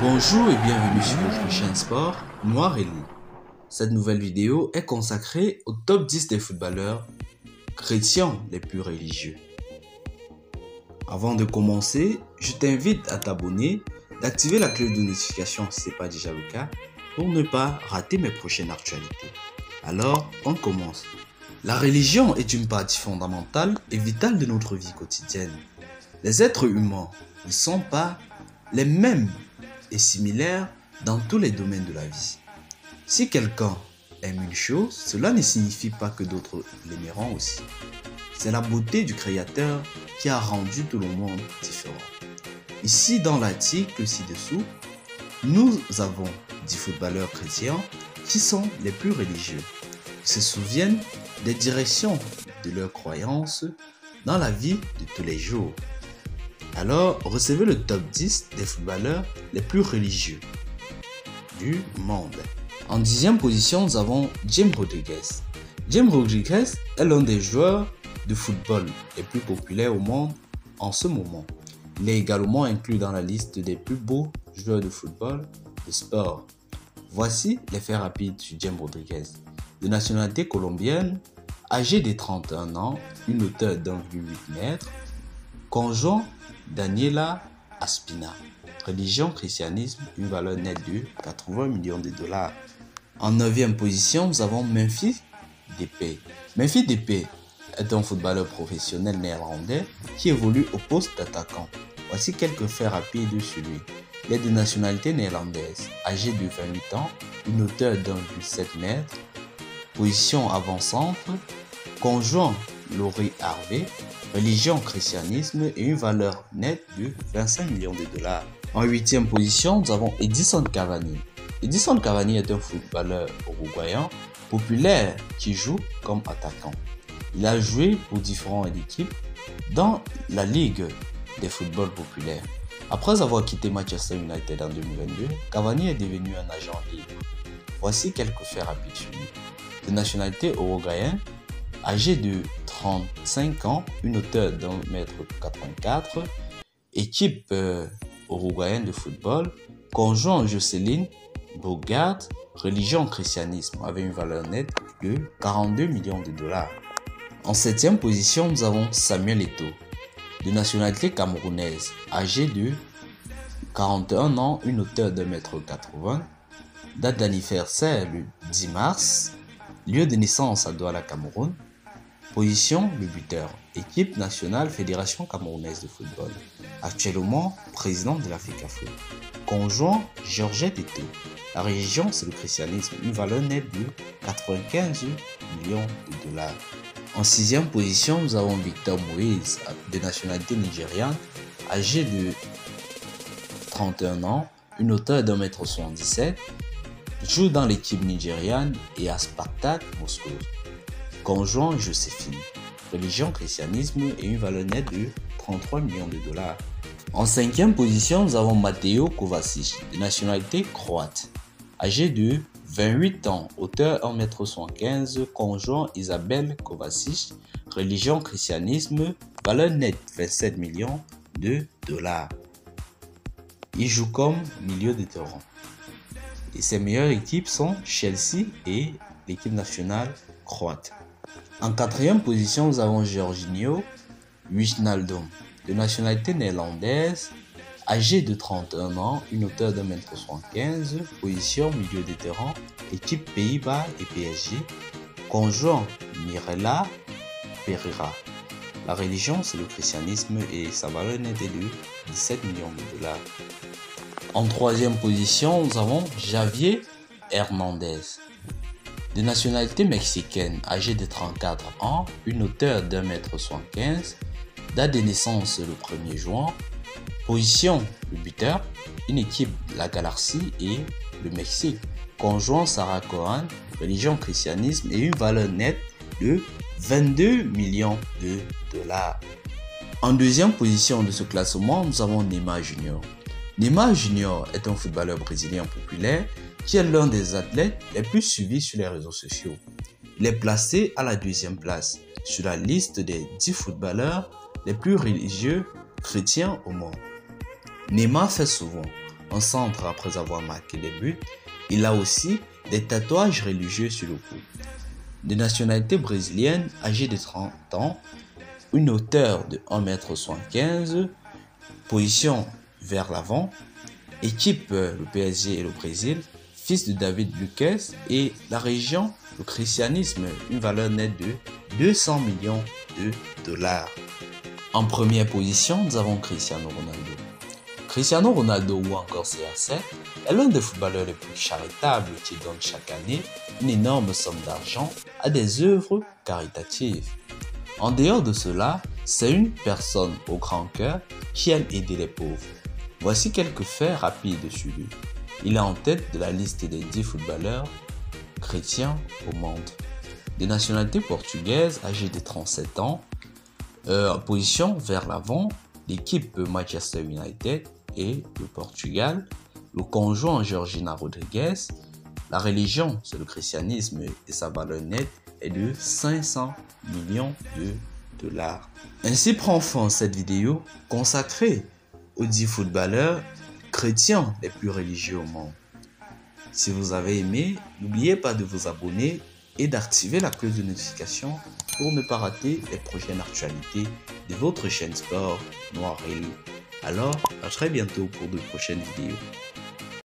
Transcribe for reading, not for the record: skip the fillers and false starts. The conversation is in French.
Bonjour et bienvenue sur votre chaîne sport Noir et Loup. Cette nouvelle vidéo est consacrée au top 10 des footballeurs chrétiens les plus religieux. Avant de commencer, je t'invite à t'abonner, d'activer la cloche de notification si ce n'est pas déjà le cas pour ne pas rater mes prochaines actualités. Alors, on commence. La religion est une partie fondamentale et vitale de notre vie quotidienne. Les êtres humains ne sont pas les mêmes et similaires dans tous les domaines de la vie. Si quelqu'un aime une chose, cela ne signifie pas que d'autres l'aimeront aussi. C'est la beauté du Créateur qui a rendu tout le monde différent. Ici, dans l'article ci-dessous, nous avons 10 footballeurs chrétiens qui sont les plus religieux, qui se souviennent des directions de leurs croyances dans la vie de tous les jours. Alors, recevez le top 10 des footballeurs les plus religieux du monde. En 10e position, nous avons James Rodriguez. James Rodriguez est l'un des joueurs de football les plus populaires au monde en ce moment. Il est également inclus dans la liste des plus beaux joueurs de football de sport. Voici les faits rapides sur James Rodriguez. De nationalité colombienne, âgé de 31 ans, une hauteur d'1,8 m, conjoint Daniela Aspina. Religion, christianisme, une valeur nette de 80 millions de dollars. En 9e position, nous avons Memphis Depay. Memphis Depay est un footballeur professionnel néerlandais qui évolue au poste d'attaquant. Voici quelques faits rapides sur lui. Il est de nationalité néerlandaise, âgé de 28 ans, une hauteur d'1,7 m, position avant-centre, conjoint Laurie Harvey, religion, christianisme et une valeur nette de 25 millions de dollars. En 8e position, nous avons Edison Cavani. Edison Cavani est un footballeur uruguayen populaire qui joue comme attaquant. Il a joué pour différentes équipes dans la Ligue des footballs populaires. Après avoir quitté Manchester United en 2022, Cavani est devenu un agent libre. Voici quelques faits rapides sur lui. De nationalité uruguayenne, âgé de 35 ans, une hauteur d'1,84 m, équipe uruguayenne de football, conjoint Jocelyne Bogart, religion christianisme, avec une valeur nette de 42 millions de dollars. En 7e position, nous avons Samuel Eto'o, de nationalité camerounaise, âgé de 41 ans, une hauteur d'1,80 m, date d'anniversaire le 10 mars, lieu de naissance à Douala, Cameroun, position le buteur, équipe nationale Fédération camerounaise de football, actuellement président de l'Africa Foot, conjoint Georgette Eto'o. La religion, c'est le christianisme, une valeur nette de 95 millions de dollars. En 6e position, nous avons Victor Moïse, de nationalité nigériane, âgé de 31 ans, une hauteur d'1,77 m, joue dans l'équipe nigériane et à Spartak Moscou. Conjoint Joséphine, religion, christianisme et une valeur nette de 33 millions de dollars. En 5e position, nous avons Mateo Kovacic, de nationalité croate, âgé de 28 ans, hauteur 1,75 m, conjoint Isabelle Kovacic, religion, christianisme, valeur nette 27 millions de dollars. Il joue comme milieu de terrain. Et ses meilleures équipes sont Chelsea et l'équipe nationale croate. En 4e position, nous avons Georginio Wijnaldum, de nationalité néerlandaise, âgé de 31 ans, une hauteur d'1,75 m, position milieu de terrain, équipe Pays-Bas et PSG, conjoint Mirella Pereira. La religion, c'est le christianisme et sa valeur nette est de 17 millions de dollars. En 3e position, nous avons Javier Hernandez, de nationalité mexicaine, âgé de 34 ans, une hauteur d'1,75 m, date de naissance le 1er juin, position le buteur, une équipe la Galaxie et le Mexique, conjoint Sarah Cohen, religion, christianisme et une valeur nette de 22 millions de dollars. En 2e position de ce classement, nous avons Neymar Jr. Neymar Jr. est un footballeur brésilien populaire qui est l'un des athlètes les plus suivis sur les réseaux sociaux. Il est placé à la 2e place sur la liste des 10 footballeurs les plus religieux chrétiens au monde. Neymar fait souvent un centre après avoir marqué des buts. Il a aussi des tatouages religieux sur le cou. De nationalité brésilienne, âgé de 30 ans, une hauteur de 1,75 m, position vers l'avant, équipe le PSG et le Brésil, fils de David Luquez et la région, le christianisme, une valeur nette de 200 millions de dollars. En première position, nous avons Cristiano Ronaldo. Cristiano Ronaldo ou encore CR7 est l'un des footballeurs les plus charitables qui donne chaque année une énorme somme d'argent à des œuvres caritatives. En dehors de cela, c'est une personne au grand cœur qui aime aider les pauvres. Voici quelques faits rapides sur lui. Il est en tête de la liste des 10 footballeurs chrétiens au monde. De nationalité portugaise, âgé de 37 ans, en position vers l'avant, l'équipe Manchester United et le Portugal, le conjoint Georgina Rodriguez, la religion, c'est le christianisme et sa valeur nette est de 500 millions de dollars. Ainsi prend fin cette vidéo consacrée aux 10 footballeurs chrétiens les plus religieux au monde. Si vous avez aimé, n'oubliez pas de vous abonner et d'activer la cloche de notification pour ne pas rater les prochaines actualités de votre chaîne sport Noir et Lit. Alors, à très bientôt pour de prochaines vidéos.